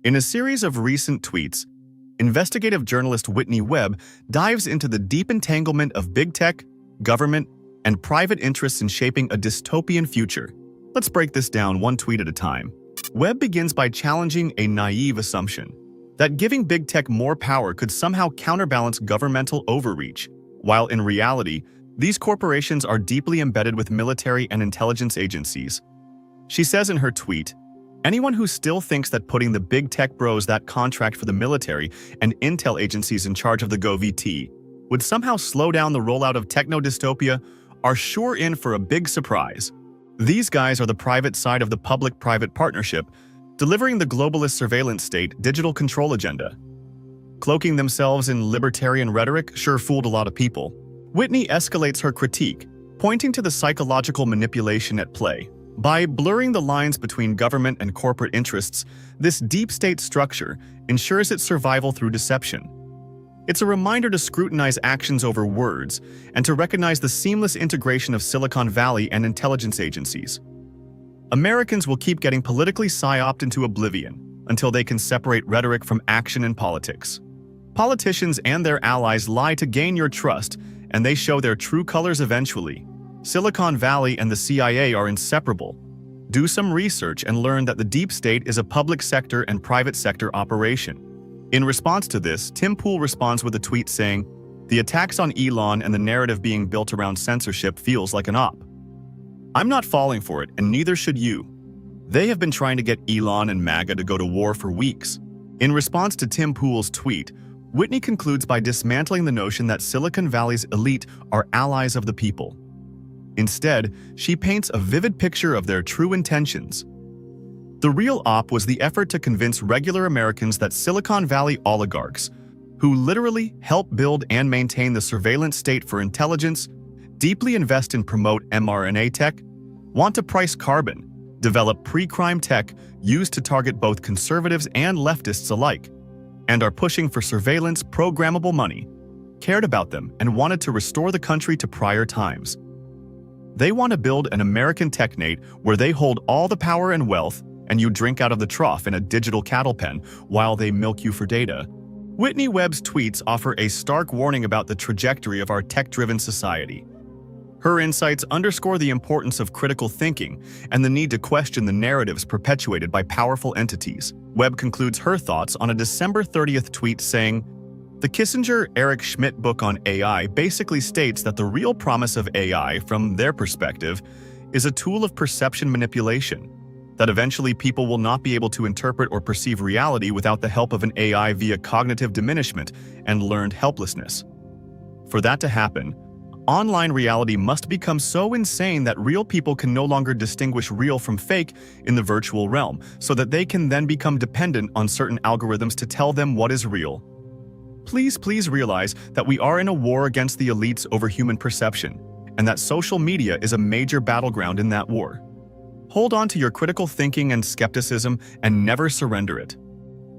In a series of recent tweets, investigative journalist Whitney Webb dives into the deep entanglement of big tech, government, and private interests in shaping a dystopian future. Let's break this down one tweet at a time. Webb begins by challenging a naive assumption that giving big tech more power could somehow counterbalance governmental overreach, while in reality, these corporations are deeply embedded with military and intelligence agencies. She says in her tweet, "Anyone who still thinks that putting the big tech bros that contract for the military and intel agencies in charge of the GovT would somehow slow down the rollout of techno-dystopia are sure in for a big surprise. These guys are the private side of the public-private partnership, delivering the globalist surveillance state digital control agenda. Cloaking themselves in libertarian rhetoric sure fooled a lot of people." Whitney escalates her critique, pointing to the psychological manipulation at play. By blurring the lines between government and corporate interests, this deep state structure ensures its survival through deception. It's a reminder to scrutinize actions over words and to recognize the seamless integration of Silicon Valley and intelligence agencies. Americans will keep getting politically psyoped into oblivion until they can separate rhetoric from action in politics. Politicians and their allies lie to gain your trust, and they show their true colors eventually. Silicon Valley and the CIA are inseparable. Do some research and learn that the deep state is a public sector and private sector operation. In response to this, Tim Pool responds with a tweet saying, "The attacks on Elon and the narrative being built around censorship feels like an op. I'm not falling for it, and neither should you. They have been trying to get Elon and MAGA to go to war for weeks." In response to Tim Pool's tweet, Whitney concludes by dismantling the notion that Silicon Valley's elite are allies of the people. Instead, she paints a vivid picture of their true intentions. The real op was the effort to convince regular Americans that Silicon Valley oligarchs, who literally help build and maintain the surveillance state for intelligence, deeply invest and promote mRNA tech, want to price carbon, develop pre-crime tech used to target both conservatives and leftists alike, and are pushing for surveillance programmable money, cared about them and wanted to restore the country to prior times. They want to build an American technate where they hold all the power and wealth, and you drink out of the trough in a digital cattle pen while they milk you for data. Whitney Webb's tweets offer a stark warning about the trajectory of our tech-driven society. Her insights underscore the importance of critical thinking and the need to question the narratives perpetuated by powerful entities. Webb concludes her thoughts on a December 30th tweet saying, "The Kissinger-Eric Schmidt book on AI basically states that the real promise of AI, from their perspective, is a tool of perception manipulation, that eventually people will not be able to interpret or perceive reality without the help of an AI via cognitive diminishment and learned helplessness. For that to happen, online reality must become so insane that real people can no longer distinguish real from fake in the virtual realm, so that they can then become dependent on certain algorithms to tell them what is real. Please realize that we are in a war against the elites over human perception, and that social media is a major battleground in that war. Hold on to your critical thinking and skepticism and never surrender it.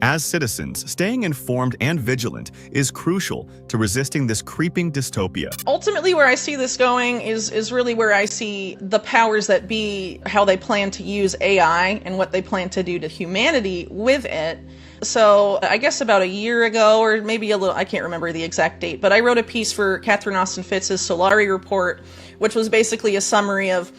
As citizens, staying informed and vigilant is crucial to resisting this creeping dystopia." Ultimately, where I see this going is really where I see the powers that be, how they plan to use AI and what they plan to do to humanity with it. So I guess about a year ago, or maybe a little, I can't remember the exact date, but I wrote a piece for Catherine Austin Fitz's Solari report, which was basically a summary of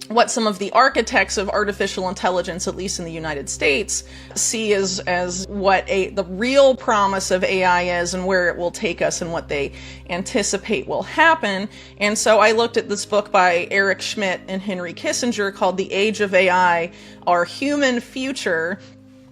what some of the architects of artificial intelligence, at least in the United States, see as what the real promise of AI is and where it will take us and what they anticipate will happen. And so I looked at this book by Eric Schmidt and Henry Kissinger called The Age of AI, Our Human Future.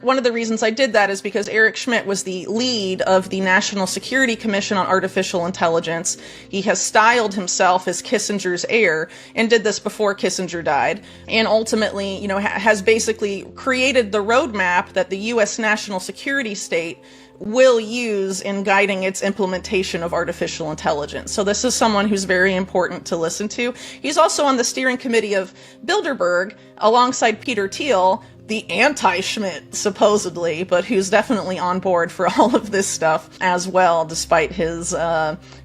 One of the reasons I did that is because Eric Schmidt was the lead of the National Security Commission on Artificial Intelligence. He has styled himself as Kissinger's heir and did this before Kissinger died. And ultimately, has basically created the roadmap that the U.S. national security state will use in guiding its implementation of artificial intelligence. So this is someone who's very important to listen to. He's also on the steering committee of Bilderberg alongside Peter Thiel, the anti-Schmidt, supposedly, but who's definitely on board for all of this stuff as well, despite his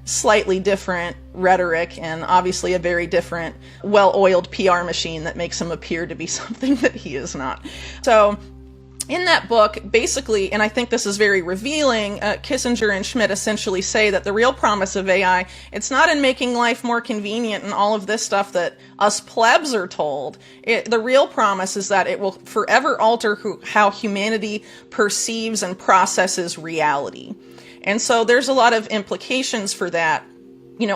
slightly different rhetoric and obviously a very different, well-oiled PR machine that makes him appear to be something that he is not. So in that book, basically, and I think this is very revealing, Kissinger and Schmidt essentially say that the real promise of AI, it's not in making life more convenient and all of this stuff that us plebs are told. The real promise is that it will forever alter how humanity perceives and processes reality. And so there's a lot of implications for that,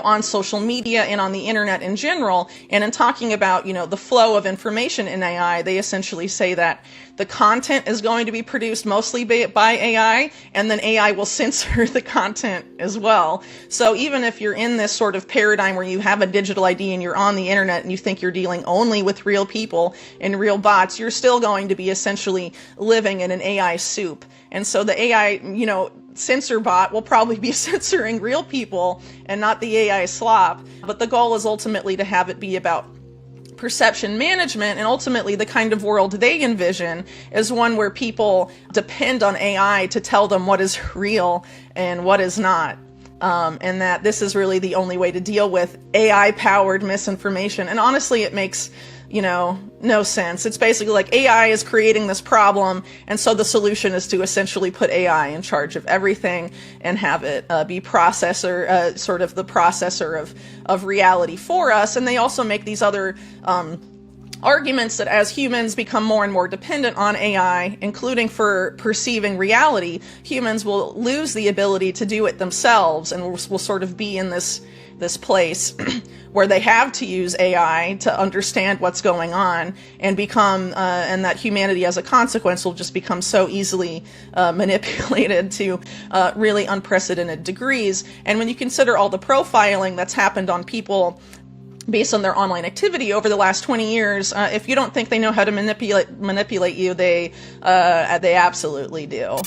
on social media and on the internet in general. And in talking about, the flow of information in AI, they essentially say that the content is going to be produced mostly by AI, and then AI will censor the content as well. So even if you're in this sort of paradigm where you have a digital ID and you're on the internet and you think you're dealing only with real people and real bots, you're still going to be essentially living in an AI soup. And so the AI, censor bot will probably be censoring real people and not the AI slop. But the goal is ultimately to have it be about perception management, and ultimately the kind of world they envision is one where people depend on AI to tell them what is real and what is not. And that this is really the only way to deal with AI-powered misinformation. And honestly, it makes no sense. It's basically like AI is creating this problem, and so the solution is to essentially put AI in charge of everything and have it be sort of the processor of reality for us. And they also make these other arguments that as humans become more and more dependent on AI, including for perceiving reality, humans will lose the ability to do it themselves, and will sort of be in this place where they have to use AI to understand what's going on, and and that humanity as a consequence will just become so easily manipulated to really unprecedented degrees. And when you consider all the profiling that's happened on people based on their online activity over the last 20 years, if you don't think they know how to manipulate you, they absolutely do.